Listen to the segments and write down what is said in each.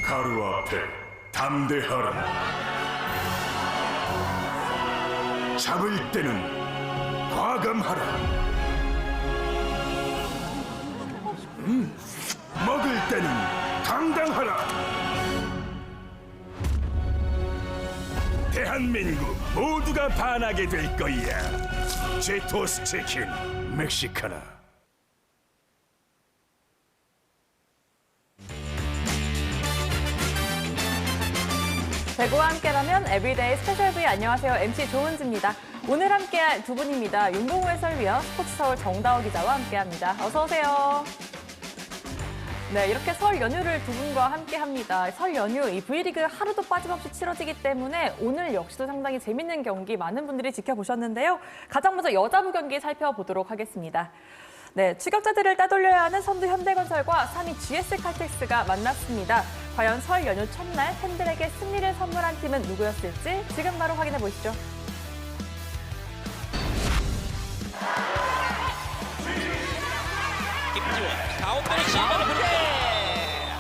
가루 앞에 담대하라. 잡을 때는 과감하라. 먹을 때는 당당하라. 대한민국 모두가 반하게 될 거야. 제토스 치킨 멕시카나. 배구와 함께라면 에브리데이 스페셜 V. 안녕하세요. MC 조은지입니다. 오늘 함께할 두 분입니다. 윤봉우 해설위원, 스포츠서울 정다워 기자와 함께합니다. 어서 오세요. 네, 이렇게 설 연휴를 두 분과 함께합니다. 설 연휴, 이 V리그 하루도 빠짐없이 치러지기 때문에 오늘 역시도 상당히 재밌는 경기 많은 분들이 지켜보셨는데요. 가장 먼저 여자부 경기 살펴보도록 하겠습니다. 네, 추격자들을 따돌려야 하는 선두 현대건설과 3위 GS칼텍스가 만났습니다. 과연 설 연휴 첫날 팬들에게 승리를 선물한 팀은 누구였을지 지금 바로 확인해 보시죠. 김지원 가운데로 실바를 보는데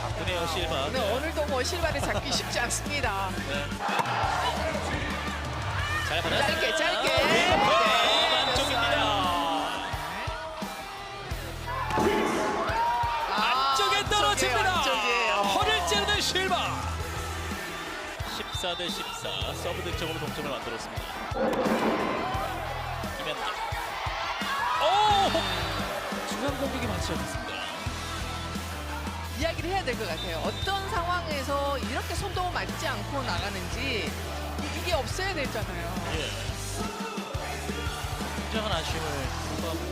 바쁘네요 실바. 네, 오늘도 뭐 실바를 잡기 쉽지 않습니다. 잘 받았습니다. 짧게. 안쪽입니다. 안쪽에 떨어집니다. 안쪽이에요. 허를 찌르는 실바. 14대 14 서브 득점으로 동점을 만들었습니다. 김현재. 중앙 공격이 많지 않습니다. 이야기를 해야 될 것 같아요. 어떤 상황에서 이렇게 손도 맞지 않고 나가는지 이게 없어야 되잖아요. 예. 굉장한 아쉬움을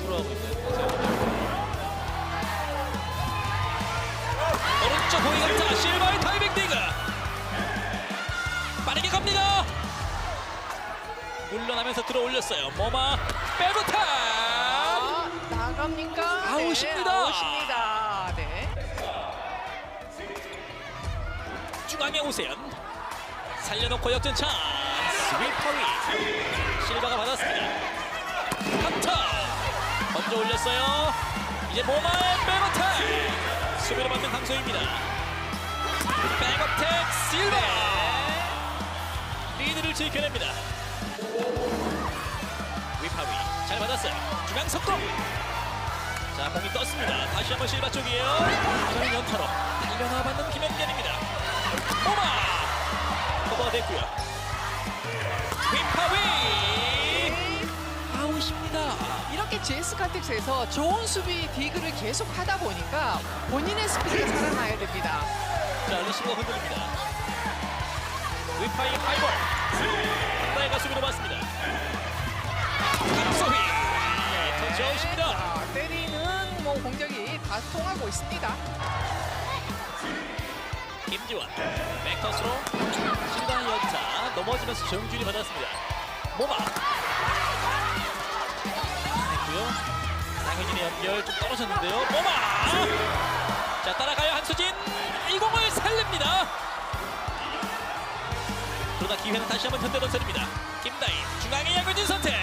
풀어가고 있는 선수입니다. 오른쪽 공이 갑니다. 실바의 타이밍 디그. 빠르게 갑니다. 물러나면서 들어 올렸어요. 모마 백어택. 나갑니까? 아웃입니다. 네, 아웃입니다. 네. 중앙에 오세연. 살려놓고 역전 찬스. 위파위. 실바가 받았습니다. 탑타. 먼저 올렸어요. 이제 모마의 백어택. 수비를 받는 강소희입니다. 백어택 실바. 리드를 지켜냅니다. 위파위 잘 받았어요. 중앙 속공. 자, 공이 떴습니다. 다시 한번 실바 쪽이에요. 이번엔 연타로 달려나받는 김현견입니다. 오마 커버됐고요. 위파위 아웃입니다. 이렇게 GS칼텍스에서 좋은 수비 디그를 계속 하다 보니까 본인의 스피드가 살아나야 됩니다. 자, 리시버가 흔들립니다. 위파이 하이볼. 한다이가 수비로 맞습니다. 강소희 터치아웃입니다. 자, 때리는 뭐 공격이 다 통하고 있습니다. 김지원 백터스로 신단 연타 넘어지면서 정준이 받았습니다. 모마 했고요. 장혜진의 연결 좀 떨어졌는데요. 모마 자 따라가요. 한수진 이 공을 살립니다. 그러다 기회는 다시 한번 현대건설입니다. 김다인 중앙의 양효진 선택.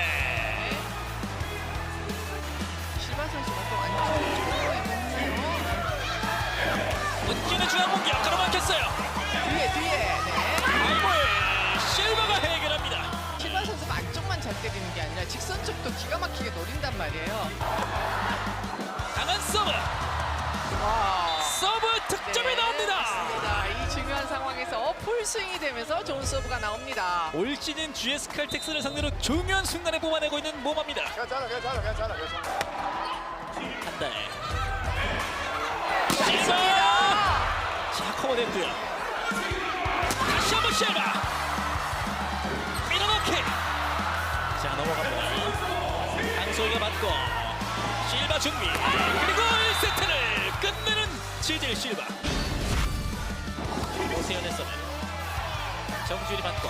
실바 선수가 또 완전 좋고 있는데요. 문기는 중앙 공격 가로막혔어요. 뒤에 네. 아이고에 실바가 해결합니다. 실바 선수가 안쪽만 잘 때리는 게 아니라 직선 쪽도 기가 막히게 노린단 말이에요. 강한 서브. 와. 서브 득점이 나옵니다. 맞습니다. 이 중요한 상황에서 풀스윙이 되면서 좋은 서브가 나옵니다. 올 시즌 GS칼텍스를 상대로 중요한 순간에 뽑아내고 있는 모마입니다. 괜찮아. 한달. 실바. 자 커버됐고요. 다시 한번 실바. 밀어넣기. 자 넘어갑니다. 강소희가 받고 실바 준비. 그리고 1세트를 끝내는 지질 실바. 오세연의 서브. 정준이 받고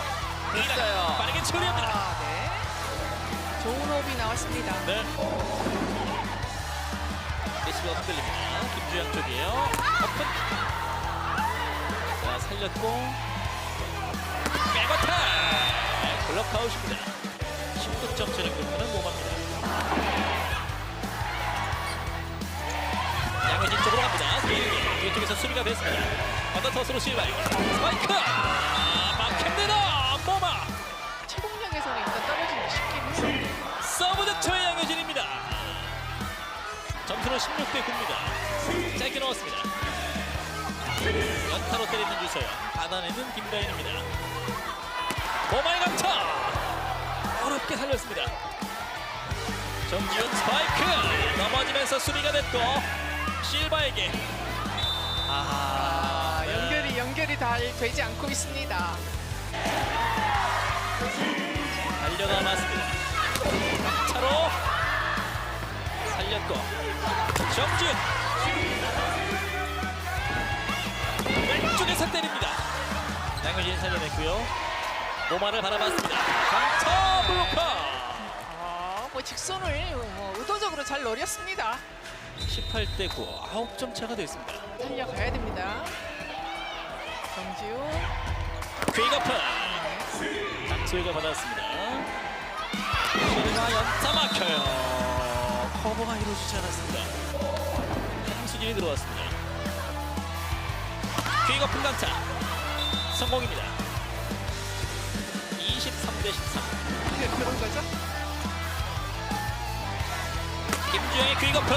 됐어요. 빠르게 처리합니다. 네. 좋은 호흡이 나왔습니다. 네. 리시버가 흔들립니다. 김주영 쪽이에요. 오픈. 자 살렸고 백어택. 블록아웃입니다. 10득점째를 기록하는 모마입니다. 양효진 쪽으로 갑니다. 길게 아래쪽에서 수비가 됐습니다. 언더터스로 실바에게 스파이크. 막힙니다. 모마. 체공력에서는 일단 떨어지기 쉽긴 해요. 서브 득점의 양효진입니다. 점수는 16대 9입니다. 짧게 넣었습니다. 연타로 때리는 유서연, 받아내는 김다인입니다. 모마의 강타 어렵게 살렸습니다. 정지훈 스파이크 넘어지면서 수비가 됐고 실바에게 연결이 잘 되지 않고 있습니다. 달려가 맞습니다. 차로 살렸고 정지훈 왼쪽에서 때립니다. 양효진 살려냈고요. 모마를 바라봤습니다. 강타 블로커. 뭐 직선을 의도적으로 잘 노렸습니다. 18대 9, 9점 차가 됐습니다. 달려가야 됩니다. 정지훈. 퀵어프 장소희가 받았습니다. 실바 연타 막혀요. 커버가 이루어지지 않았습니다. 한수진이 들어왔습니다. 퀵어프 강타 성공입니다. 23대 13. 그런 거죠? 김주영의 퀵어프.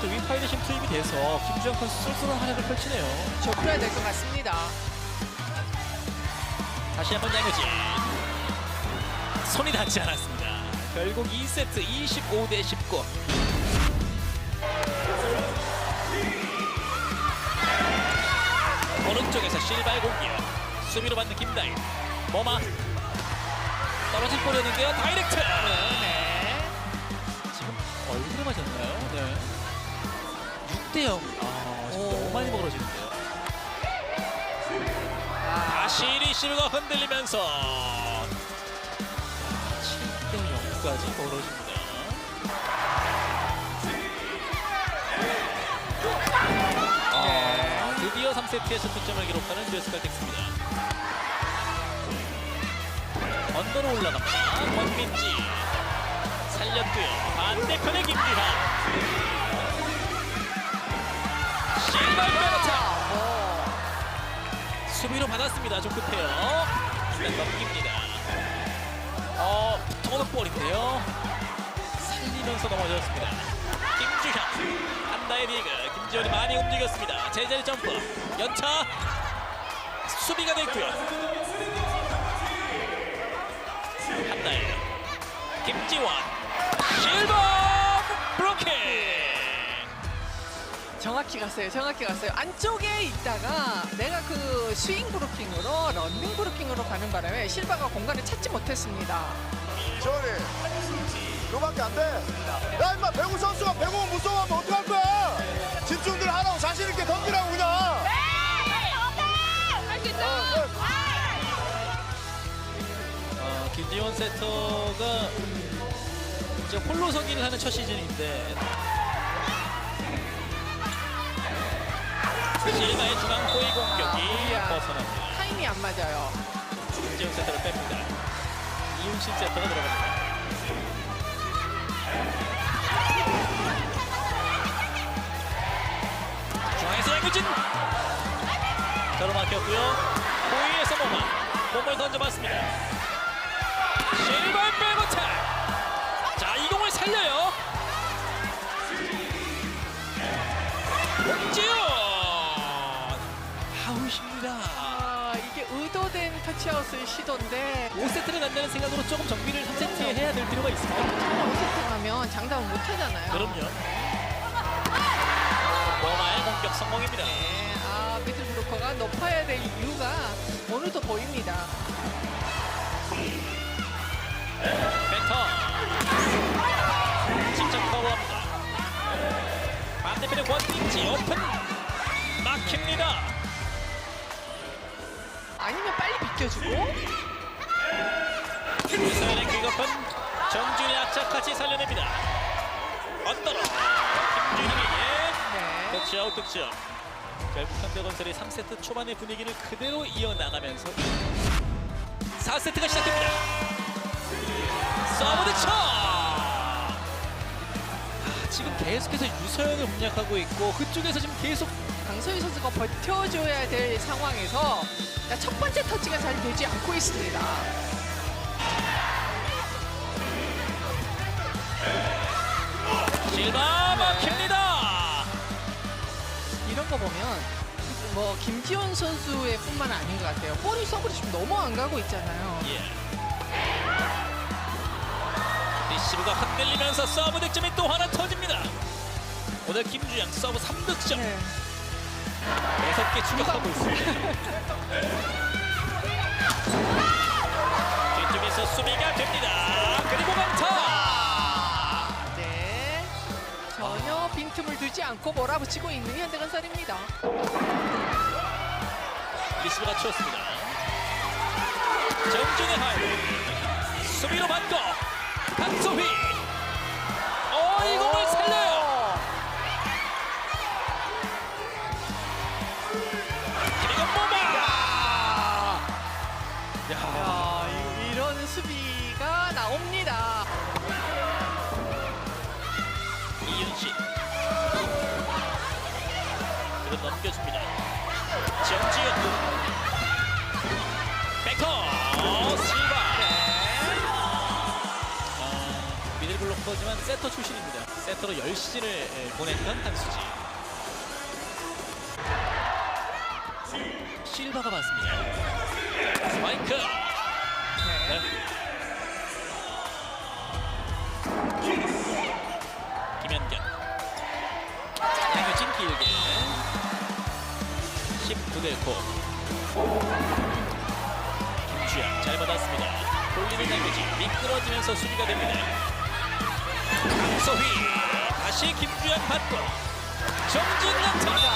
또 윙파이드심 투입이 돼서 김주영 선수 쏠쏠한 활약을 펼치네요. 좁혀야 될 것 같습니다. 다시 한번 양효진. 손이 닿지 않았습니다. 결국 2세트 25대 19. 오른쪽에서 실바의 공격. 수비로 받는 김다인. 모마. 떨어질 뻔했는데요. 다이렉트. 네. 지금 얼굴에 맞았나요? 네. 6대 0. 지금 너무 많이 멀어지는데요. 다시 리시브가 흔들리면서 7대 0까지 벌어집니다. 드디어 3세트에 첫 득점을 기록하는 US 칼텍스입니다. 언더로 올라갑니다. 권민지 살렸고요. 반대편의 김기환. 실발 빼놓자. 수비로 받았습니다. 좀 급해요. 일단 넘깁니다. 붙어오는 볼인데요. 살리면서 넘어졌습니다. 김주현. 한나의 리그. 김지현이 많이 움직였습니다. 제자리 점프. 연차. 수비가 됐고요. 한나의 김지원. 실버 브로킹. 정확히 갔어요. 안쪽에 있다가 내가 그 스윙 브로킹으로 런닝 브로킹으로 가는 바람에 실바가 공간을 찾지 못했습니다. 저리 그거밖에 안 돼. 야 임마 배구 선수가 배구가 무서워하면 어떡할 거야. 집중들 하라고 자신 있게 던지라고 그냥. 할수 있다. 김지원 세터가 이제 홀로 서기를 하는 첫 시즌인데 실바의 중앙 호의 공격이 벗어납니다. 타임이 안 맞아요. 김지원 세터를 뺍니다. 이윤신 세터가 들어갑니다. 중앙에서 양효진 가로막혔고요. 호의에서 몸을 던져봤습니다. 실발 백어택. 자, 이 공을 살려요. 홍지훈 아웃입니다. 이게 의도된 터치아웃의 시도인데 5세트를 간다는 생각으로 조금 정비를 3세트에 해야 될 필요가 있습니다. 5세트 가면 장담을 못 하잖아요. 그럼요. 모마의 공격 성공입니다. 네, 미들 브로커가 높아야 될 이유가 오늘도 보입니다. 벤터 직접 커버합니다. 반대편의 권민지 오픈 막힙니다. 아니면 빨리 비껴주고 유서연의 퀵오픈 정준이 악착같이 살려냅니다. 언더로 김준희에게 네. 터치아웃 득점. 결국 현대건설이 3세트 초반의 분위기를 그대로 이어나가면서 4세트가 시작됩니다. 서브 득점. 지금 계속해서 유서연을 공략하고 있고 그쪽에서 지금 계속 강소희 선수가 버텨줘야 될 상황에서 첫 번째 터치가 잘 되지 않고 있습니다. 실바 막힙니다. 이런 거 보면 뭐 김지원 선수의 뿐만 아닌 것 같아요. 볼이 서브로 지금 너무 안 가고 있잖아요. 예. 리시브가 흔들리면서 서브 득점이 또 하나 터집니다. 오늘 김주영 서브 3득점 네. 6개 추가하고 있습니다. 뒤쪽에서 수비가 됩니다. 그리고 강타. 네. 전혀 빈틈을 두지 않고 몰아붙이고 있는 현대건설입니다. 리시브가 치웠습니다. 정준의 하이 수비로 받고 강소희 이 공을 살려요. 그리고 모마. 야, 이런 수비가 나옵니다. 이윤식 그리고 넘겨줍니다. 정지현 백허 실바 미들블로커지만 세터 출신입니다. 세터로 10시즌을 보냈던 한수지. 실바가 받습니다. 스파이크. 네. 김현경. 양효진 길게. 19대 9. 김주영 잘 받았습니다. 돌리는 양효진 미끄러지면서 수비가 됩니다. 강소희 다시 김주영 받고 정준영 타자.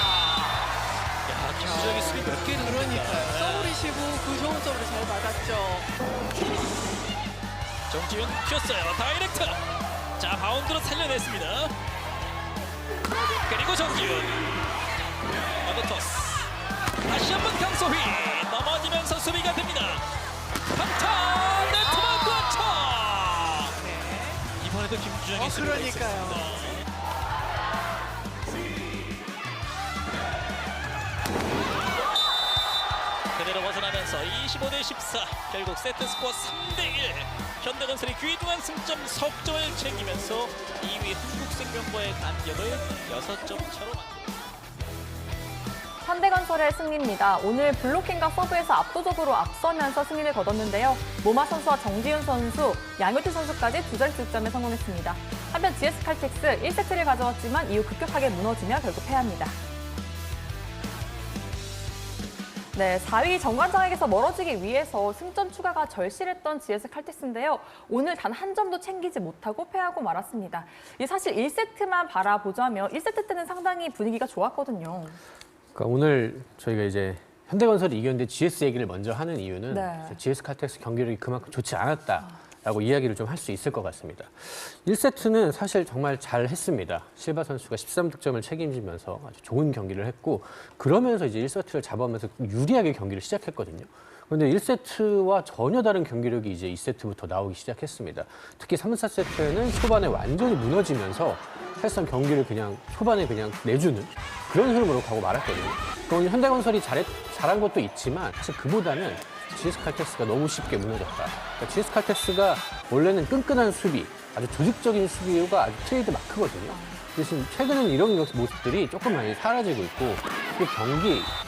야, 김주영이 수비 몇 개를 그러니까요. 서브 리시브 그 좋은 서브를 잘 받았죠. 정지윤 튀었어요. 다이렉트. 자, 바운드로 살려냈습니다. 그리고 정지윤 어드토스 다시 한번 강소희 넘어지면서 수비가 됩니다. 강타 네트만 꽂혀. 네. 이번에도 김주영이 수비가 그러니까요. 있었습니다. 그대로 벗어나면서 25대 14 결국 세트 스코어 3대 1 현대건설이 귀중한 승점 석점을 챙기면서 2위 흥국생명과의 간격을 6점 차로 만듭니다. 현대건설의 승리입니다. 오늘 블로킹과 서브에서 압도적으로 앞서면서 승리를 거뒀는데요. 모마 선수와 정지윤 선수, 양효진 선수까지 두 자릿수 득점에 성공했습니다. 한편 GS 칼텍스 1세트를 가져왔지만 이후 급격하게 무너지며 결국 패합니다. 네, 4위 정관장에게서 멀어지기 위해서 승점 추가가 절실했던 GS 칼텍스인데요. 오늘 단 한 점도 챙기지 못하고 패하고 말았습니다. 사실 1세트만 바라보자면 1세트 때는 상당히 분위기가 좋았거든요. 그러니까 오늘 저희가 이제 현대건설이 이겼는데 GS 얘기를 먼저 하는 이유는 네. GS 칼텍스 경기력이 그만큼 좋지 않았다라고 이야기를 좀 할 수 있을 것 같습니다. 1세트는 사실 정말 잘 했습니다. 실바 선수가 13득점을 책임지면서 아주 좋은 경기를 했고 그러면서 이제 1세트를 잡아오면서 유리하게 경기를 시작했거든요. 그런데 1세트와 전혀 다른 경기력이 이제 2세트부터 나오기 시작했습니다. 특히 3, 4세트에는 초반에 완전히 무너지면서 사실상 경기를 그냥 초반에 그냥 내주는 그런 흐름으로 가고 말았거든요. 그러니까 오늘 현대건설이 잘한 것도 있지만 사실 그보다는 GS 칼텍스가 너무 쉽게 무너졌다. 그러니까 GS 칼텍스가 원래는 끈끈한 수비, 아주 조직적인 수비가 아주 트레이드 마크거든요. 대신 최근에는 이런 모습들이 조금 많이 사라지고 있고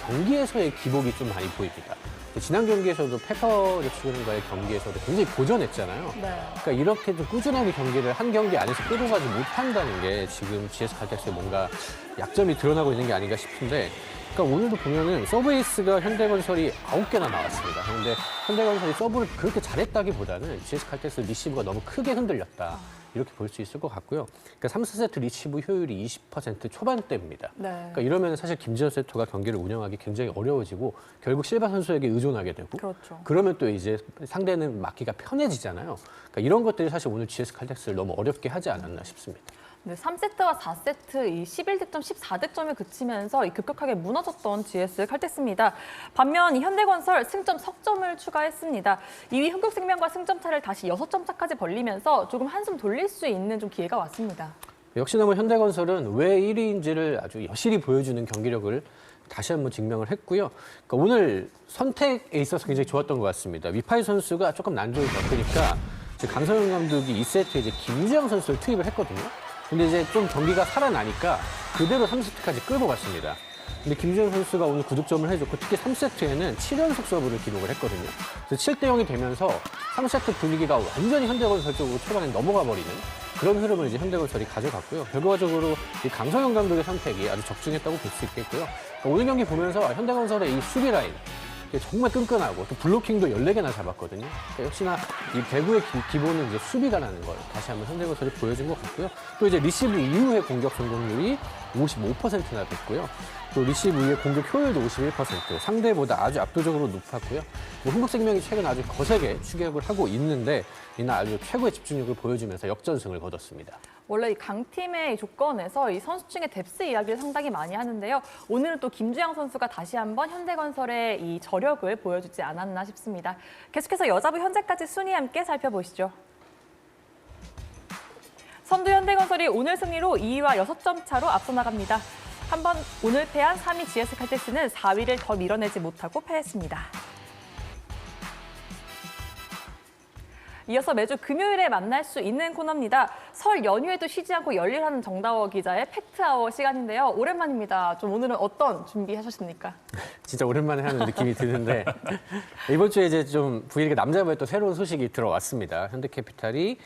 경기에서의 기복이 좀 많이 보입니다. 지난 경기에서도 페퍼저축은행과의 경기에서도 굉장히 고전했잖아요. 네. 그러니까 이렇게 좀 꾸준하게 경기를 한 경기 안에서 끌어가지 못한다는 게 지금 GS 칼텍스의 뭔가 약점이 드러나고 있는 게 아닌가 싶은데 그러니까 오늘도 보면은 서브에이스가 현대건설이 9개나 나왔습니다. 그런데 현대건설이 서브를 그렇게 잘했다기보다는 GS 칼텍스 리시브가 너무 크게 흔들렸다. 이렇게 볼 수 있을 것 같고요. 그러니까 3, 4세트 리시브 효율이 20% 초반대입니다. 네. 그러니까 이러면 사실 김지현 세터가 경기를 운영하기 굉장히 어려워지고 결국 실바 선수에게 의존하게 되고 그렇죠. 그러면 또 이제 상대는 막기가 편해지잖아요. 그러니까 이런 것들이 사실 오늘 GS 칼텍스를 너무 어렵게 하지 않았나 싶습니다. 네, 3세트와 4세트 이 11득점, 14득점에 그치면서 급격하게 무너졌던 GS 칼텍스입니다. 반면 이 현대건설 승점 석점을 추가했습니다. 2위 흥국생명과 승점 차를 다시 6점 차까지 벌리면서 조금 한숨 돌릴 수 있는 좀 기회가 왔습니다. 역시나 뭐 현대건설은 왜 1위인지를 아주 여실히 보여주는 경기력을 다시 한번 증명을 했고요. 그러니까 오늘 선택에 있어서 굉장히 좋았던 것 같습니다. 위파이 선수가 조금 난조를 겪으니까 이제 강성현 감독이 2세트에 이제 김주영 선수를 투입을 했거든요. 근데 이제 좀 경기가 살아나니까 그대로 3세트까지 끌고 갔습니다. 근데 김주영 선수가 오늘 9득점을 해줬고 특히 3세트에는 7연속 서브를 기록을 했거든요. 그래서 7대 0이 되면서 3세트 분위기가 완전히 현대건설 쪽으로 초반에 넘어가 버리는 그런 흐름을 이제 현대건설이 가져갔고요. 결과적으로 이 강성현 감독의 선택이 아주 적중했다고 볼 수 있겠고요. 그러니까 오늘 경기 보면서 현대건설의 이 수비 라인 정말 끈끈하고 또 블로킹도 14개나 잡았거든요. 그러니까 역시나 이 배구의 기본은 이제 수비가라는 걸 다시 한번 현대건설이 보여준 것 같고요. 또 이제 리시브 이후의 공격 성공률이 55%나 됐고요. 또 리시브 이후의 공격 효율도 51%, 상대보다 아주 압도적으로 높았고요. 뭐 흥국생명이 최근 아주 거세게 추격을 하고 있는데 이날 아주 최고의 집중력을 보여주면서 역전승을 거뒀습니다. 원래 이 강팀의 조건에서 이 선수층의 뎁스 이야기를 상당히 많이 하는데요. 오늘은 또 김주영 선수가 다시 한번 현대건설의 이 저력을 보여주지 않았나 싶습니다. 계속해서 여자부 현재까지 순위 함께 살펴보시죠. 선두 현대건설이 오늘 승리로 2위와 6점 차로 앞서 나갑니다. 한번 오늘 패한 3위 GS 칼텍스는 4위를 더 밀어내지 못하고 패했습니다. 이어서 매주 금요일에 만날 수 있는 코너입니다. 설 연휴에도 쉬지 않고 열일하는 정다워 기자의 팩트아워 시간인데요. 오랜만입니다. 좀 오늘은 어떤 준비하셨습니까? 진짜 오랜만에 하는 느낌이 드는데 이번 주에 이제 좀 V리그 남자부에 또 새로운 소식이 들어왔습니다. 현대캐피탈이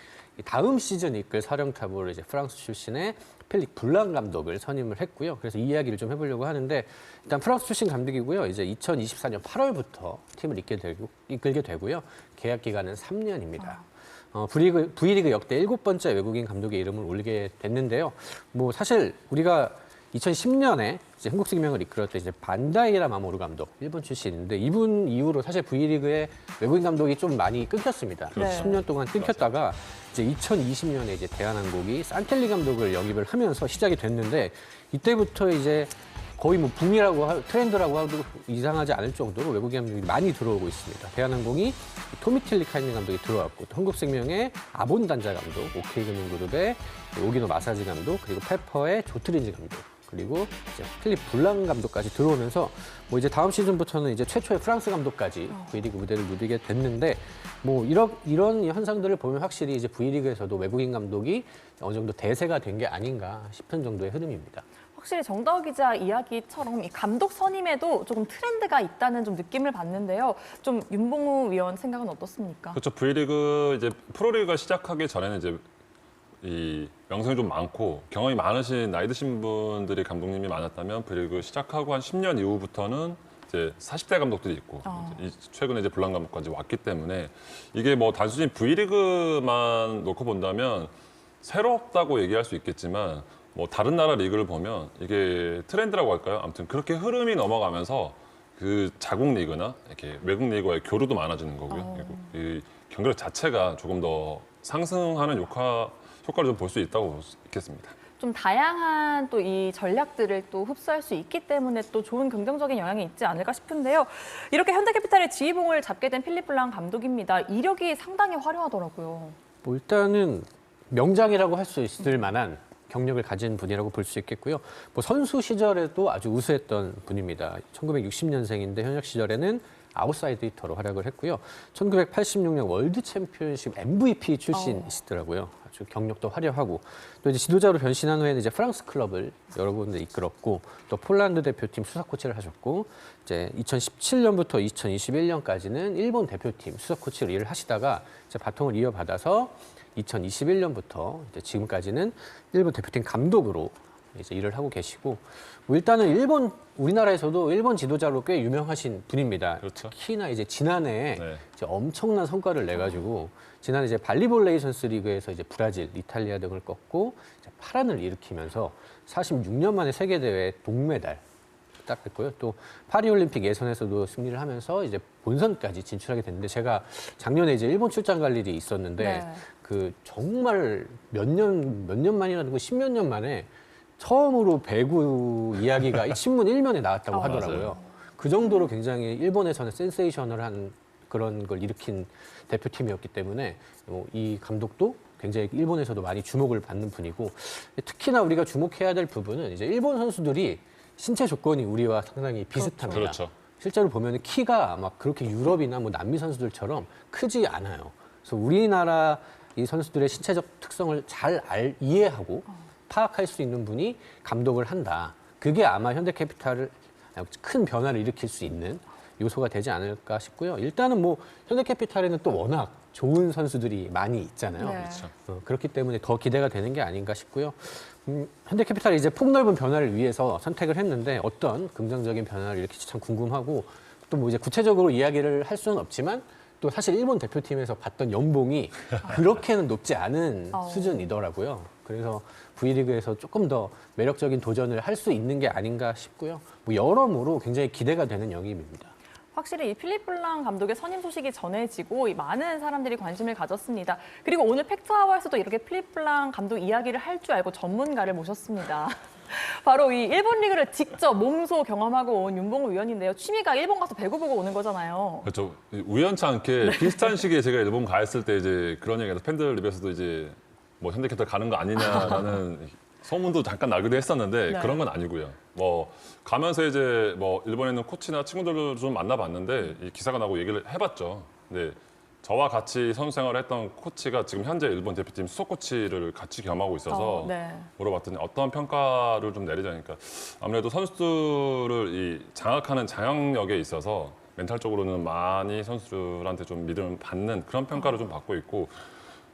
다음 시즌 이끌 사령탑으로 이제 프랑스 출신의 필립 블랑 감독을 선임을 했고요. 그래서 이 이야기를 좀 해보려고 하는데 일단 프랑스 출신 감독이고요. 이제 2024년 8월부터 팀을 이끌게 되고요. 계약 기간은 3년입니다. V리그 역대 7번째 외국인 감독의 이름을 올리게 됐는데요. 뭐 사실 우리가 2010년에 이제 한국생명을 이끌었던 이제 반다이라 마모루 감독, 일본 출신인데 이분 이후로 사실 V리그의 외국인 감독이 좀 많이 끊겼습니다. 네. 10년 동안 끊겼다가 이제 2020년에 이제 대한항공이 산텔리 감독을 영입을 하면서 시작이 됐는데 이때부터 이제 거의 뭐 붐이라고 트렌드라고 해도 이상하지 않을 정도로 외국인 감독이 많이 들어오고 있습니다. 대한항공이 토미틸리 카이네 감독이 들어왔고 또 한국생명의 아본 단자 감독, 오케이금융그룹의 오기노 마사지 감독, 그리고 페퍼의 조트린지 감독, 그리고 이제 필립 블랑 감독까지 들어오면서 뭐 이제 다음 시즌부터는 이제 최초의 프랑스 감독까지 V리그 무대를 누비게 됐는데 뭐 이런 현상들을 보면 확실히 이제 V리그에서도 외국인 감독이 어느 정도 대세가 된 게 아닌가 싶은 정도의 흐름입니다. 확실히 정다워 기자 이야기처럼 이 감독 선임에도 조금 트렌드가 있다는 좀 느낌을 받는데요. 좀 윤봉우 위원 생각은 어떻습니까? 그렇죠. V리그 이제 프로리그가 시작하기 전에는 이제 이 명성이 좀 많고 경험이 많으신 나이 드신 분들이 감독님이 많았다면 V리그 시작하고 한 10년 이후부터는 이제 40대 감독들이 있고 최근에 이제 블랑 감독까지 왔기 때문에 이게 뭐 단순히 V리그만 놓고 본다면 새롭다고 얘기할 수 있겠지만 뭐 다른 나라 리그를 보면 이게 트렌드라고 할까요? 아무튼 그렇게 흐름이 넘어가면서 그 자국 리그나 이렇게 외국 리그와의 교류도 많아지는 거고요. 그리고 이 경기력 자체가 조금 더 상승하는 효과를 좀 볼 수 있다고 볼 수 있겠습니다. 좀 다양한 또 이 전략들을 또 흡수할 수 있기 때문에 또 좋은 긍정적인 영향이 있지 않을까 싶은데요. 이렇게 현대캐피탈의 지휘봉을 잡게 된 필립 블랑 감독입니다. 이력이 상당히 화려하더라고요. 뭐 일단은 명장이라고 할 수 있을 만한 경력을 가진 분이라고 볼 수 있겠고요. 뭐 선수 시절에도 아주 우수했던 분입니다. 1960년생인데 현역 시절에는 아웃사이드 히터로 활약을 했고요. 1986년 월드 챔피언십 MVP 출신이시더라고요. 아주 경력도 화려하고 또 이제 지도자로 변신한 후에는 이제 프랑스 클럽을 여러 군데 이끌었고 또 폴란드 대표팀 수석 코치를 하셨고 이제 2017년부터 2021년까지는 일본 대표팀 수석 코치로 일을 하시다가 이제 바통을 이어받아서 2021년부터 이제 지금까지는 일본 대표팀 감독으로 이제 일을 하고 계시고 뭐 일단은 우리나라에서도 일본 지도자로 꽤 유명하신 분입니다. 그렇죠. 특히나 이제 지난해에 네. 이제 엄청난 성과를 내가지고 지난해 이제 발리볼 레이션스 리그에서 이제 브라질, 이탈리아 등을 꺾고 이제 파란을 일으키면서 46년 만에 세계 대회 동메달 딱 했고요. 또 파리올림픽 예선에서도 승리를 하면서 이제 본선까지 진출하게 됐는데 제가 작년에 이제 일본 출장 갈 일이 있었는데 네. 그 정말 몇 년 만이라도 10몇 년 만에 처음으로 배구 이야기가 신문 1면에 나왔다고 하더라고요. 맞아요. 그 정도로 굉장히 일본에서는 센세이셔널한 그런 걸 일으킨 대표팀이었기 때문에 이 감독도 굉장히 일본에서도 많이 주목을 받는 분이고 특히나 우리가 주목해야 될 부분은 이제 일본 선수들이 신체 조건이 우리와 상당히 비슷합니다. 그렇죠. 실제로 보면 키가 막 그렇게 유럽이나 뭐 남미 선수들처럼 크지 않아요. 그래서 우리나라 이 선수들의 신체적 특성을 잘 이해하고 파악할 수 있는 분이 감독을 한다. 그게 아마 현대캐피탈을 큰 변화를 일으킬 수 있는 요소가 되지 않을까 싶고요. 일단은 뭐 현대캐피탈에는 또 워낙 좋은 선수들이 많이 있잖아요. 네. 그렇죠. 그렇기 때문에 더 기대가 되는 게 아닌가 싶고요. 현대캐피탈이 이제 폭넓은 변화를 위해서 선택을 했는데 어떤 긍정적인 변화를 일으킬지 참 궁금하고 또 뭐 이제 구체적으로 이야기를 할 수는 없지만 또 사실 일본 대표팀에서 받던 연봉이 그렇게는 높지 않은 수준이더라고요. 그래서 V리그에서 조금 더 매력적인 도전을 할 수 있는 게 아닌가 싶고요. 뭐 여러모로 굉장히 기대가 되는 영입입니다. 확실히 이 필립 블랑 감독의 선임 소식이 전해지고 많은 사람들이 관심을 가졌습니다. 그리고 오늘 팩트아워에서도 이렇게 필립 블랑 감독 이야기를 할 줄 알고 전문가를 모셨습니다. 바로 이 일본 리그를 직접 몸소 경험하고 온 윤봉우 위원인데요. 취미가 일본 가서 배구 보고 오는 거잖아요. 그렇죠. 우연치 않게 비슷한 시기에 제가 일본 가 있을 때 이제 그런 얘기해서 팬들 입에서도 이제 뭐 현대캐피탈 가는 거 아니냐라는 소문도 잠깐 나기도 했었는데 네. 그런 건 아니고요. 뭐 가면서 이제 뭐 일본에 있는 코치나 친구들을 좀 만나봤는데 이 기사가 나고 얘기를 해봤죠. 근데 저와 같이 선수 생활을 했던 코치가 지금 현재 일본 대표팀 수석 코치를 같이 겸하고 있어서 네. 물어봤더니 어떤 평가를 좀 내리자니까 아무래도 선수들을 이 장악하는 장악력에 있어서 멘탈적으로는 많이 선수들한테 좀 믿음을 받는 그런 평가를 좀 받고 있고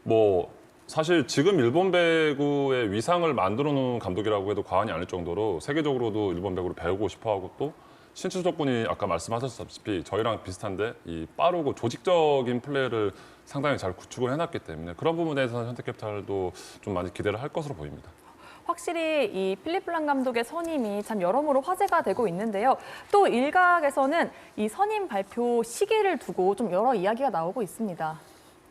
뭐 사실 지금 일본 배구의 위상을 만들어 놓은 감독이라고 해도 과언이 아닐 정도로 세계적으로도 일본 배구를 배우고 싶어하고 또 신체 조건이 아까 말씀하셨다시피 저희랑 비슷한데 이 빠르고 조직적인 플레이를 상당히 잘 구축을 해놨기 때문에 그런 부분에서 현대캐피탈도 좀 많이 기대를 할 것으로 보입니다. 확실히 이 필립 블랑 감독의 선임이 참 여러모로 화제가 되고 있는데요. 또 일각에서는 이 선임 발표 시기를 두고 좀 여러 이야기가 나오고 있습니다.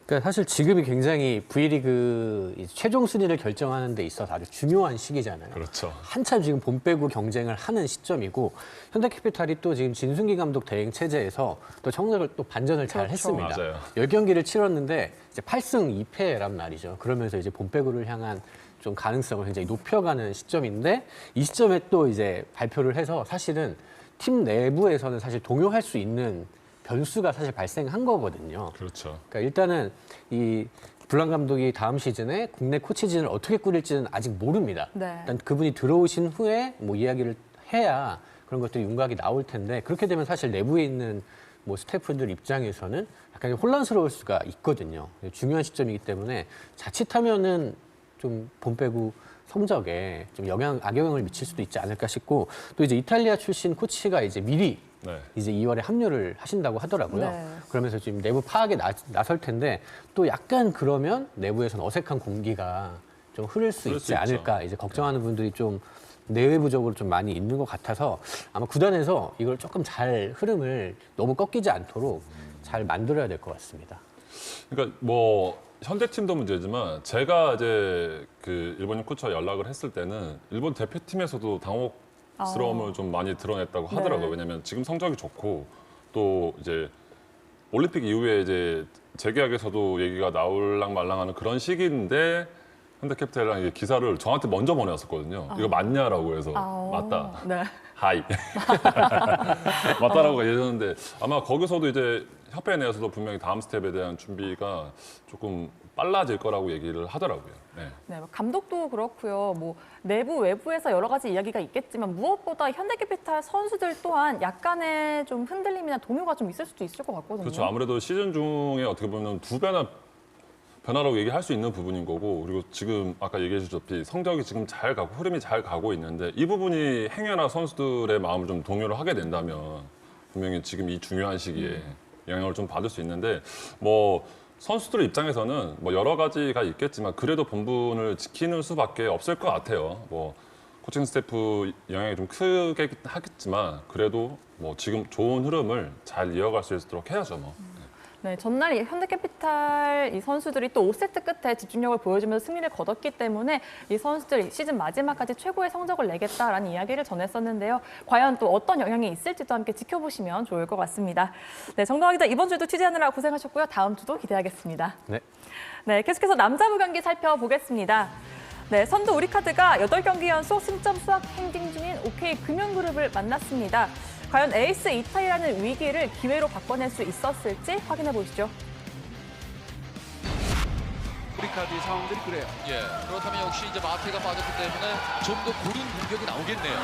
그러니까 사실 지금이 굉장히 V리그 최종 순위를 결정하는 데 있어서 아주 중요한 시기잖아요. 그렇죠. 한참 지금 봄 배구 경쟁을 하는 시점이고 현대캐피탈이 또 지금 진승기 감독 대행 체제에서 또 성적을 또 반전을 잘 그렇죠. 했습니다. 맞아요. 10경기를 치렀는데 이제 8승 2패란 말이죠. 그러면서 이제 봄 배구를 향한 좀 가능성을 굉장히 높여가는 시점인데 이 시점에 또 이제 발표를 해서 사실은 팀 내부에서는 사실 동요할 수 있는 변수가 사실 발생한 거거든요. 그렇죠. 그러니까 일단은 이 블랑 감독이 다음 시즌에 국내 코치진을 어떻게 꾸릴지는 아직 모릅니다. 네. 일단 그분이 들어오신 후에 뭐 이야기를 해야 그런 것들이 윤곽이 나올 텐데 그렇게 되면 사실 내부에 있는 뭐 스태프들 입장에서는 약간 혼란스러울 수가 있거든요. 중요한 시점이기 때문에 자칫하면은 좀 봄 배구 성적에 좀 악영향을 미칠 수도 있지 않을까 싶고 또 이제 이탈리아 출신 코치가 이제 미리 네. 이제 2월에 합류를 하신다고 하더라고요. 네. 그러면서 지금 내부 파악에 나설 텐데 또 약간 그러면 내부에서는 어색한 공기가 좀 흐를 수 있지 않을까 이제 걱정하는 분들이 좀 내외부적으로 좀 많이 있는 것 같아서 아마 구단에서 이걸 조금 잘 흐름을 너무 꺾이지 않도록 잘 만들어야 될 것 같습니다. 그러니까 뭐 현대팀도 문제지만 제가 이제 그 일본인 코치와 연락을 했을 때는 일본 대표팀에서도 당혹스러움을 좀 많이 드러냈다고 하더라고요. 네. 왜냐하면 지금 성적이 좋고 또 이제 올림픽 이후에 이제 재계약에서도 얘기가 나올랑 말랑하는 그런 시기인데 현대캐피탈이랑 이게 기사를 저한테 먼저 보내왔었거든요. 이거 맞냐라고 해서 맞다. 네. 하이. 맞다라고 얘기했는데 아마 거기서도 이제 협회 내에서도 분명히 다음 스텝에 대한 준비가 조금 빨라질 거라고 얘기를 하더라고요. 네. 네, 감독도 그렇고요. 뭐 내부 외부에서 여러 가지 이야기가 있겠지만 무엇보다 현대캐피탈 선수들 또한 약간의 좀 흔들림이나 동요가 좀 있을 수도 있을 것 같거든요. 그렇죠. 아무래도 시즌 중에 어떻게 보면 두 배나 변화라고 얘기할 수 있는 부분인 거고 그리고 지금 아까 얘기해 주셨듯이 성적이 지금 잘 가고 흐름이 잘 가고 있는데 이 부분이 행여나 선수들의 마음을 좀 동요를 하게 된다면 분명히 지금 이 중요한 시기에 영향을 좀 받을 수 있는데 뭐 선수들 입장에서는 뭐 여러 가지가 있겠지만 그래도 본분을 지키는 수밖에 없을 것 같아요. 뭐 코칭 스태프 영향이 좀 크게 하겠지만 그래도 뭐 지금 좋은 흐름을 잘 이어갈 수 있도록 해야죠. 뭐. 네, 전날 이 현대캐피탈 이 선수들이 또 5세트 끝에 집중력을 보여주면서 승리를 거뒀기 때문에 이 선수들 시즌 마지막까지 최고의 성적을 내겠다라는 이야기를 전했었는데요. 과연 또 어떤 영향이 있을지도 함께 지켜보시면 좋을 것 같습니다. 네, 정동환 기자 이번 주에도 취재하느라 고생하셨고요. 다음 주도 기대하겠습니다. 네. 네, 계속해서 남자부 경기 살펴보겠습니다. 네, 선두 우리카드가 8경기 연속 승점 수확 행진 중인 OK금융그룹을 만났습니다. 과연 에이스 이탈이라는 위기를 기회로 바꿔낼 수 있었을지 확인해 보시죠. 우리카드의 상황들이 그래요. 예, 그렇다면 역시 이제 마태가 빠졌기 때문에 좀 더 고른 공격이 나오겠네요.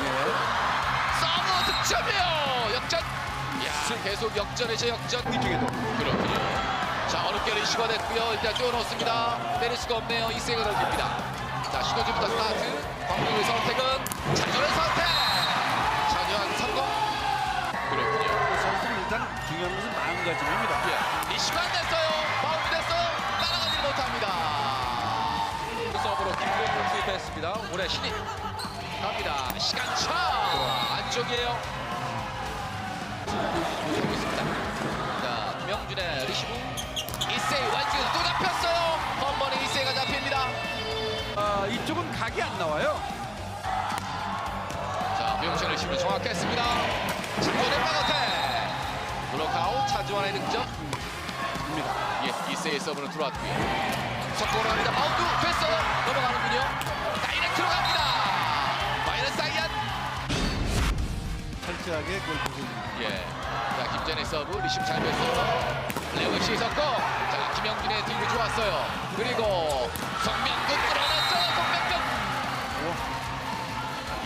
서브 득점이요. 역전. 야, 계속 역전에서 역전. 이쪽에도 그렇군요. 자, 어렵게 리시가 됐고요. 일단 띄워넣습니다. 때릴 수가 없네요. 이세가 던집니다. 자, 신호준부터 스타트. 광명의 선택은 장현의 선택. 장현 성공. 그렇군요. 선수는 일단 중요한 것은 마음가짐입니다. 예, 리시가 안 됐어요. 바운드 됐어요. 따라가지 못합니다. 서브로 김동국 투입했습니다. 올해 신인. 갑니다. 시간차. 안쪽이에요. 보고 있습니다. 자, 명준의 리시브. 이세이 완쪽에서 또 잡혔어요. 한 번에 이세이가 잡힙니다. 이쪽은 각이 안 나와요. 자, 명준 리시브 정확했습니다. 차주원의 백어택. 블록아웃 차주원의 득점. 예, 이세이 서브는 들어왔고요. 속공으로 갑니다. 바운드 됐어요. 넘어가는군요. 다이렉트로 갑니다. 마이너스 아이안. 철저하게 골 보세요. 예. 자, 김전의 서브 리시브 잘 뺐어요. 레오 씨 성공. 자, 김영준의 딜이 좋았어요. 그리고 성명근 끌어냈어요. 성명근.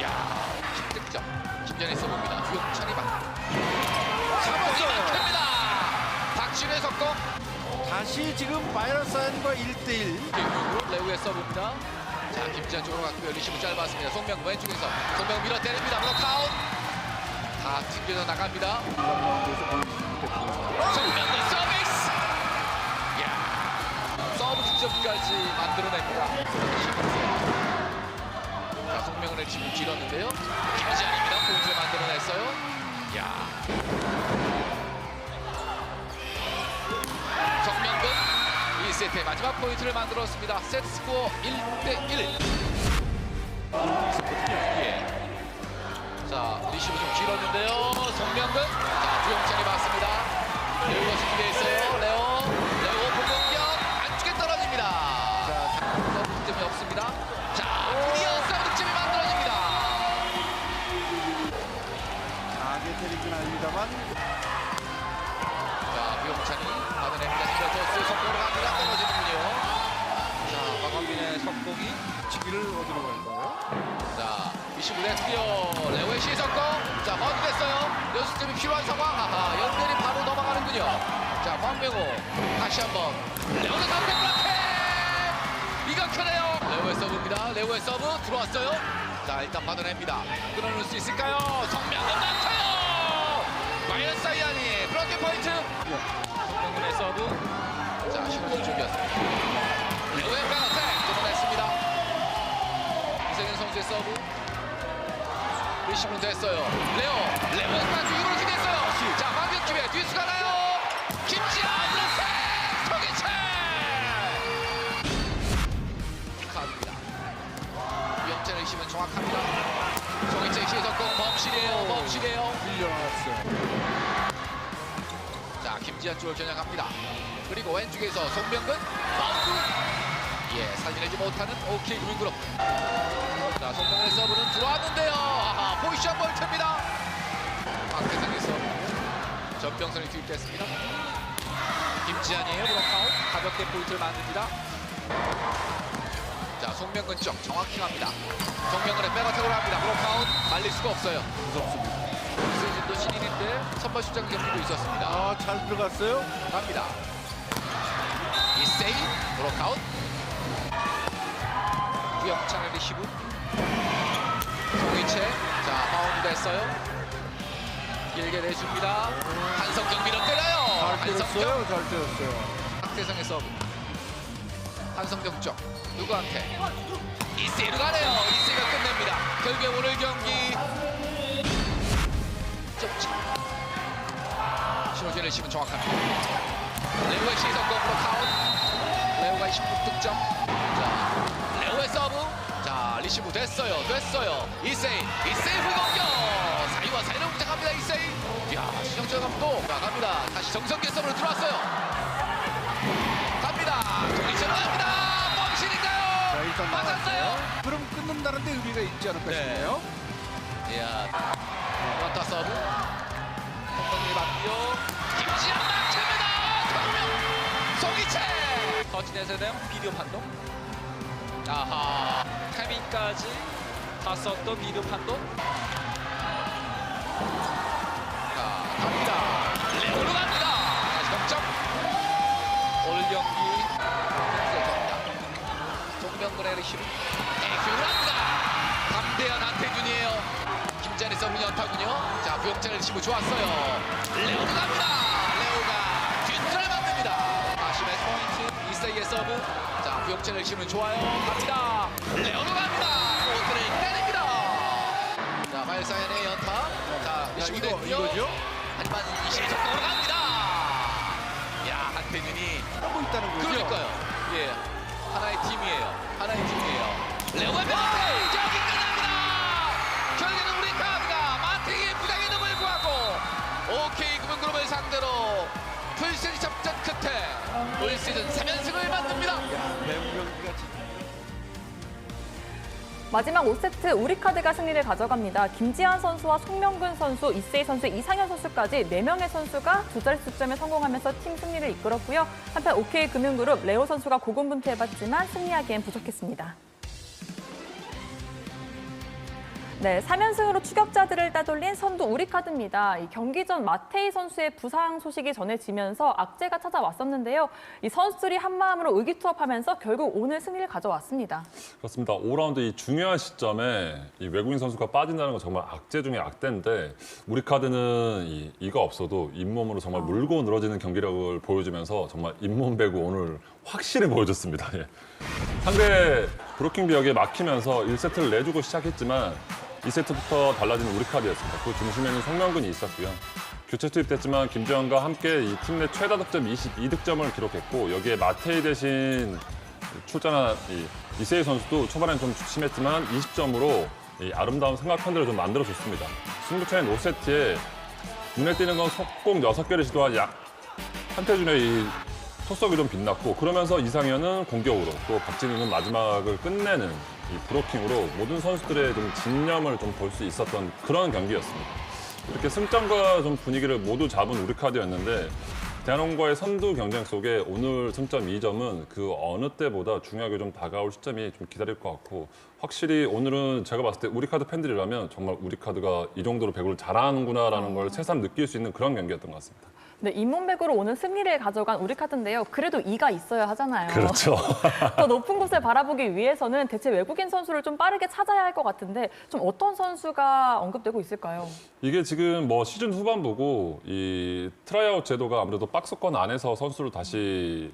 야, 10득점. 김전의 서브입니다. 주영찬이 막. 성공이 막힙니다. 박진의 성공. 다시 지금 바이러스안과 1대1. 레오의 서브입니다. 자, 김지한 쪽으로 갔고요. 리시브 짧았습니다. 송명 왼쪽에서 송명 밀어 때립니다. 블록아웃. 다 튕겨져 나갑니다. 송명의 서비스. 이야, 서브 득점까지 만들어냅니다. 자, 송명을 지금 길었는데요. 김지한입니다. 포인트를 만들어냈어요. 이야. 정명근 1세트의 마지막 포인트를 만들었습니다. 세트 스코어 1대1. 예. 자, 리시브 좀 길었는데요. 정명근. 자, 주영찬이 맞습니다. 레오가 준비되어 있어요. 레오 공격력 안쪽에 떨어집니다. 자, 서브 득점이 없습니다. 자, 드디어 서브 득점이 만들어집니다. 강하게 때리긴 합니다만 자, 부영찬이 받아냅니다. 스페어토스 속공으로 갑니다. 떨어지는군요. 자, 박원빈의 속공이 치기를 어디로 갈까요? 자, 리시브 됐고요. 레오의 시석공. 자, 바운드 됐어요. 연습점이 필요한 상황. 아하, 연결이 바로 넘어가는군요. 자, 황명호 다시 한번 레오의 선택 블락해. 이거 크네요. 레오의 서브입니다. 레오의 서브 들어왔어요. 자, 일단 받아냅니다. 끊어낼 수 있을까요? 성명은 막혀요. 마이너스 아이안이 블록킹 포인트. 성명훈의 서브. 자, 신호준 준비였습니다. 레오의 백어택 끊어냈습니다. 이승현 선수의 서브. 리시브는 됐어요. 레오의 빠지 이걸 기대했어요. 자, 방금 기회 뒤수 가나요? 김지아 블록킹 통이체. 카드입니다. 위험자 리시브는 정확합니다. 송이채 시석공 범실이에요. 밀려나왔어요. 자, 김지한 쪽을 겨냥합니다. 그리고 왼쪽에서 송명근 바운드. 예, 살려내지 못하는 OK금융그룹. 자, 송명근의 서브는 들어왔는데요. 아하, 포지션 볼트입니다. 박태상의 서브. 전병선이 투입됐습니다. 김지한이에요. 블록아웃. 가볍게 포인트를 만듭니다. 자, 송명근 쪽 정확히 갑니다. 송명근의 백어택으로 합니다. 블록아웃. 말릴 수가 없어요. 무섭습니다. 이세진도 신인인데 선발 출장 경기도 있었습니다. 잘 들어갔어요. 갑니다. 이세이 브로카웃. 구영찬의 리시브. 송이채. 자, 바운드 됐어요. 길게 내줍니다. 한성경 밀어 때려요. 한성경. 잘 때렸어요. 박태성의 서브. 한성경 쪽. 누구한테? 이세이로 가네요. 이세이가 끝냅니다. 결국에 오늘 경기 신호준의 리시브는 정확합니다. 레오의 시선공으로 카운. 레오가 26득점. 자, 레오의 서브. 자, 리시브 됐어요. 이세이 불공격. 사이와 사이를 공략합니다. 이세이. 야, 신영철 감독. 자, 갑니다. 다시 정성기 서브로 들어왔어요. 갑니다. 동이철 맞았어요. 그럼 끊는다는데 의미가 있지 않을까 네. 싶네요. 이야, 원타 서브. 홍범이 맞고요. 김지현 맞춥니다. 정우영, 송이채. 거진에서 대한 비디오 판독. 아하, 타이밍까지 봤었던 비디오 판독. 자, 갑니다. 레오로 갑니다. 다시 득점. 올 경기 동명근의 리시브. 에이큐를 합니다. 담대한 한태균이에요. 김찬희 서브 연타군요. 자, 부영찬의 리시브 좋았어요. 레오로 갑니다. 레오가 뒷줄을 만듭니다. 다시 매치 포인트. 이세이의 서브. 자, 부영찬의 리시브는 좋아요. 갑니다. 레오로 갑니다. 코트를 빼냅니다. 자, 발사연의 연타. 자, 리시브 됐고요. 이거죠? 하지만 20점으로 갑니다. 야, 한태균이 하고 있다는 거죠. 그러니까요. 예, 하나의 팀이에요. 하나의 팀이에요. 레오가 명확히 경기 끝납니다. 결국에는 우리 카드가 마태기의 부상에도 불구하고 OK 금융그룹을 상대로 풀세리 접전 끝에 올 시즌 3연승을 만듭니다. 배우 경기가 진짜. 마지막 5세트 우리카드가 승리를 가져갑니다. 김지한 선수와 송명근 선수, 이세희 선수, 이상현 선수까지 4명의 선수가 두 자릿수 득점에 성공하면서 팀 승리를 이끌었고요. 한편 OK금융그룹 레오 선수가 고군분투해봤지만 승리하기엔 부족했습니다. 네, 3연승으로 추격자들을 따돌린 선두 우리카드입니다. 이 경기 전 마테이 선수의 부상 소식이 전해지면서 악재가 찾아왔었는데요. 이 선수들이 한마음으로 의기투합하면서 결국 오늘 승리를 가져왔습니다. 그렇습니다. 5라운드 이 중요한 시점에 이 외국인 선수가 빠진다는 건 정말 악재 중에 악재인데 우리 카드는 이가 없어도 잇몸으로 정말 물고 늘어지는 경기력을 보여주면서 정말 잇몸 배구 오늘 확실히 보여줬습니다. 예. 상대 브로킹 벽에 막히면서 1세트를 내주고 시작했지만 2세트부터 달라진 우리 카드였습니다. 그 중심에는 송명근이 있었고요. 교체 투입됐지만 김재환과 함께 이 팀 내 최다 득점 22득점을 기록했고 여기에 마테이 대신 출전한 이세희 선수도 초반엔 좀 주심했지만 20점으로 이 아름다운 삼각편들을 좀 만들어줬습니다. 승부차인 5세트에 눈에 띄는 건 속공 6개를 시도한 한태준의 이 토석이 좀 빛났고 그러면서 이상현은 공격으로 또 박진우는 마지막을 끝내는 이 브로킹으로 모든 선수들의 좀 진념을 좀 볼 수 있었던 그런 경기였습니다. 이렇게 승점과 좀 분위기를 모두 잡은 우리 카드였는데 대한항공과의 선두 경쟁 속에 오늘 승점 2점은 그 어느 때보다 중요하게 좀 다가올 시점이 좀 기다릴 것 같고 확실히 오늘은 제가 봤을 때 우리 카드 팬들이라면 정말 우리 카드가 이 정도로 배구를 잘하는구나라는 걸 새삼 느낄 수 있는 그런 경기였던 것 같습니다. 네, 잇몸배구로 오늘 승리를 가져간 우리카드인데요. 그래도 이가 있어야 하잖아요. 그렇죠. 더 높은 곳을 바라보기 위해서는 대체 외국인 선수를 좀 빠르게 찾아야 할 것 같은데 좀 어떤 선수가 언급되고 있을까요? 이게 지금 뭐 시즌 후반부고 이 트라이아웃 제도가 아무래도 박스권 안에서 선수를 다시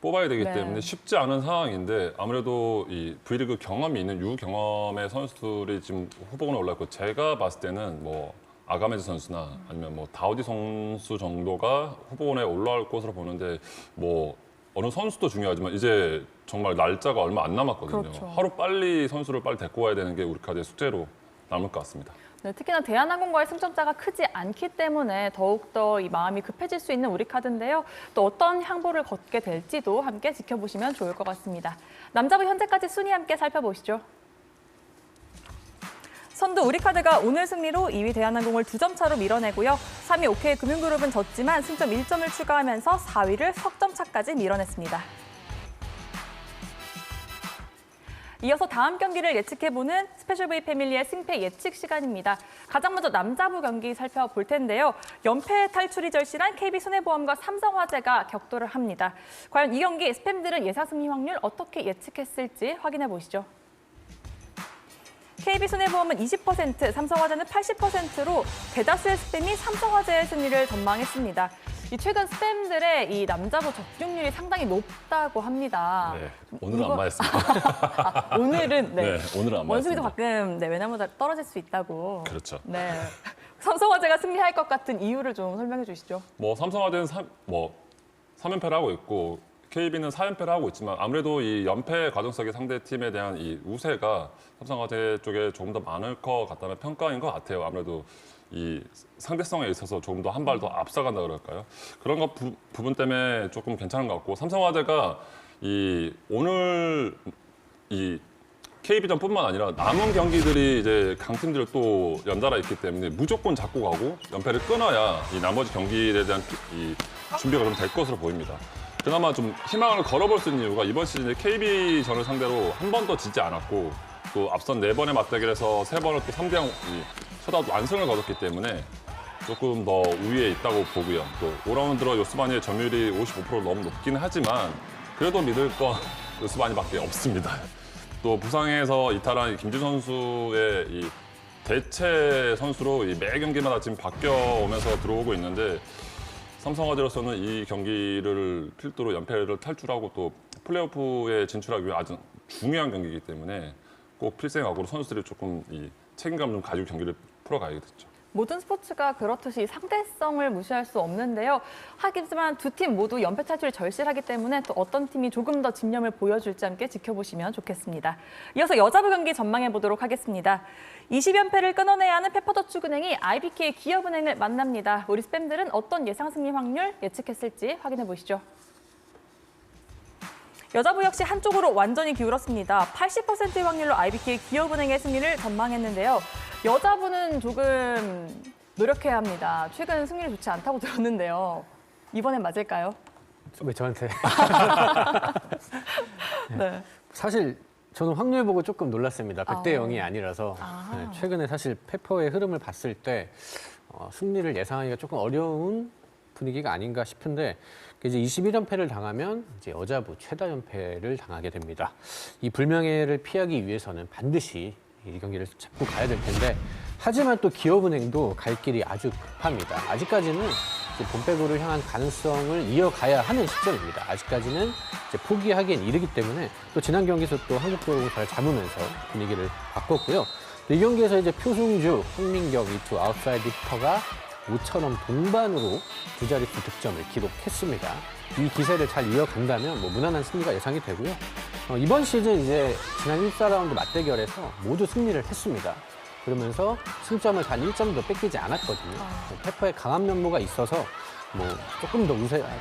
뽑아야 되기 네. 때문에 쉽지 않은 상황인데 아무래도 이 V리그 경험이 있는 유경험의 선수들이 지금 후보군에 올라있고 제가 봤을 때는 뭐 아가메즈 선수나 아니면 뭐 다우디 선수 정도가 후보군에 올라올 것으로 보는데 뭐 어느 선수도 중요하지만 이제 정말 날짜가 얼마 안 남았거든요. 그렇죠. 하루 빨리 선수를 빨리 데리고 와야 되는 게 우리 카드의 숙제로 남을 것 같습니다. 네, 특히나 대한항공과의 승점차가 크지 않기 때문에 더욱더 이 마음이 급해질 수 있는 우리카드인데요. 또 어떤 향보를 걷게 될지도 함께 지켜보시면 좋을 것 같습니다. 남자부 현재까지 순위 함께 살펴보시죠. 선두 우리카드가 오늘 승리로 2위 대한항공을 2점 차로 밀어내고요. 3위 OK금융그룹은 졌지만 승점 1점을 추가하면서 4위를 석점 차까지 밀어냈습니다. 이어서 다음 경기를 예측해보는 스페셜 V 패밀리의 승패 예측 시간입니다. 가장 먼저 남자부 경기 살펴볼 텐데요. 연패 탈출이 절실한 KB손해보험과 삼성화재가 격돌을 합니다. 과연 이 경기 스팸들은 예상 승리 확률 어떻게 예측했을지 확인해 보시죠. KB손해보험은 20%, 삼성화재는 80%로 대다수의 스팸이 삼성화재의 승리를 전망했습니다. 이 최근 스팸들의 이 남자부 적중률이 상당히 높다고 합니다. 네, 오늘은 안 맞았습니다. 오늘은 네. 네, 오늘은 안 원숭이도 맞았습니다. 가끔 네, 외나무다 떨어질 수 있다고. 그렇죠. 네. 삼성화재가 승리할 것 같은 이유를 좀 설명해 주시죠. 뭐 삼성화재는 3연패를 하고 있고 KB는 4연패를 하고 있지만 아무래도 이 연패 과정 속의 상대 팀에 대한 이 우세가 삼성화재 쪽에 조금 더 많을 것 같다는 평가인 것 같아요. 아무래도 이 상대성에 있어서 조금 더 한 발 더 앞서간다 그럴까요? 그런 것 부분 때문에 조금 괜찮은 것 같고 삼성화재가 이 오늘 이 KB전뿐만 아니라 남은 경기들이 이제 강팀들 또 연달아 있기 때문에 무조건 잡고 가고 연패를 끊어야 이 나머지 경기에 대한 이 준비가 좀 될 것으로 보입니다. 그나마 좀 희망을 걸어볼 수 있는 이유가 이번 시즌에 KB전을 상대로 한 번도 지지 않았고 또 앞선 4번의 맞대결에서 3번을 또 3대0 쳐다 완승을 거뒀기 때문에 조금 더 우위에 있다고 보고요. 또 5라운드로 요스바니의 점유율이 55% 너무 높긴 하지만 그래도 믿을 건 요스바니밖에 없습니다. 또 부상에서 이탈한 김준 선수의 이 대체 선수로 매 경기마다 지금 바뀌어오면서 들어오고 있는데 삼성화재로서는 이 경기를 필두로 연패를 탈출하고 또 플레이오프에 진출하기 위해 아주 중요한 경기이기 때문에 꼭 필생각으로 선수들이 조금 이 책임감 좀 가지고 경기를 풀어가야겠죠. 모든 스포츠가 그렇듯이 상대성을 무시할 수 없는데요. 하지만 두 팀 모두 연패 탈출이 절실하기 때문에 또 어떤 팀이 조금 더 집념을 보여줄지 함께 지켜보시면 좋겠습니다. 이어서 여자부 경기 전망해 보도록 하겠습니다. 20연패를 끊어내야 하는 페퍼저축은행이 IBK 기업은행을 만납니다. 우리 스팸들은 어떤 예상 승리 확률 예측했을지 확인해 보시죠. 여자부 역시 한쪽으로 완전히 기울었습니다. 80%의 확률로 IBK 기업은행의 승리를 전망했는데요. 여자부는 조금 노력해야 합니다. 최근 승률이 좋지 않다고 들었는데요. 이번엔 맞을까요? 왜 저한테? 네. 사실 저는 확률 보고 조금 놀랐습니다. 100대 0이 아니라서 네, 최근에 사실 페퍼의 흐름을 봤을 때 승리를 예상하기가 조금 어려운 분위기가 아닌가 싶은데 이제 21연패를 당하면 이제 여자부 최다 연패를 당하게 됩니다. 이 불명예를 피하기 위해서는 반드시 이 경기를 잡고 가야 될 텐데 하지만 또 기업은행도 갈 길이 아주 급합니다. 아직까지는 이제 본배구를 향한 가능성을 이어가야 하는 시점입니다. 아직까지는 이제 포기하기엔 이르기 때문에 또 지난 경기에서 또 한국도로공사를 잡으면서 분위기를 바꿨고요. 이 경기에서 이제 표승주, 황민경 이 두 아웃사이드 히터가 5처럼 동반으로 두 자릿수 득점을 기록했습니다. 이 기세를 잘 이어간다면 무난한 승리가 예상이 되고요. 이번 시즌 이제 지난 1, 4라운드 맞대결에서 모두 승리를 했습니다. 그러면서 승점을 단 1점도 뺏기지 않았거든요. 페퍼의 강한 면모가 있어서 조금 더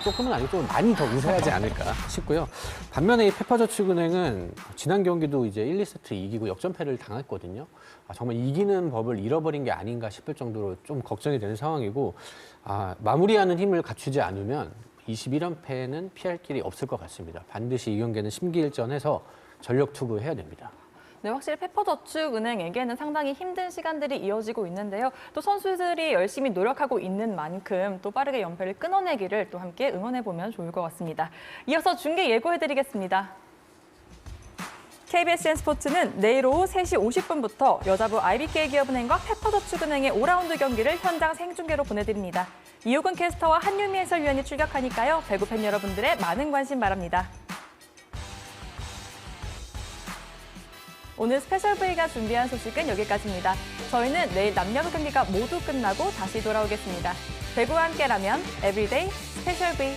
조금은 아니고 좀 많이 더 우세하지 않을까 싶고요. 반면에 이 페퍼저축은행은 지난 경기도 이제 1, 2세트 이기고 역전패를 당했거든요. 정말 이기는 법을 잃어버린 게 아닌가 싶을 정도로 좀 걱정이 되는 상황이고 마무리하는 힘을 갖추지 않으면 21연패는 피할 길이 없을 것 같습니다. 반드시 이 경기는 심기일전해서 전력 투구해야 됩니다. 네, 확실히 페퍼저축은행에게는 상당히 힘든 시간들이 이어지고 있는데요. 또 선수들이 열심히 노력하고 있는 만큼 또 빠르게 연패를 끊어내기를 또 함께 응원해보면 좋을 것 같습니다. 이어서 중계 예고해드리겠습니다. KBSN 스포츠는 내일 오후 3시 50분부터 여자부 IBK 기업은행과 페퍼저축은행의 5라운드 경기를 현장 생중계로 보내드립니다. 이호근 캐스터와 한유미 해설위원이 출격하니까요. 배구 팬 여러분들의 많은 관심 바랍니다. 오늘 스페셜 V가 준비한 소식은 여기까지입니다. 저희는 내일 남녀부 경기가 모두 끝나고 다시 돌아오겠습니다. 배구와 함께라면 에브리데이 스페셜 V.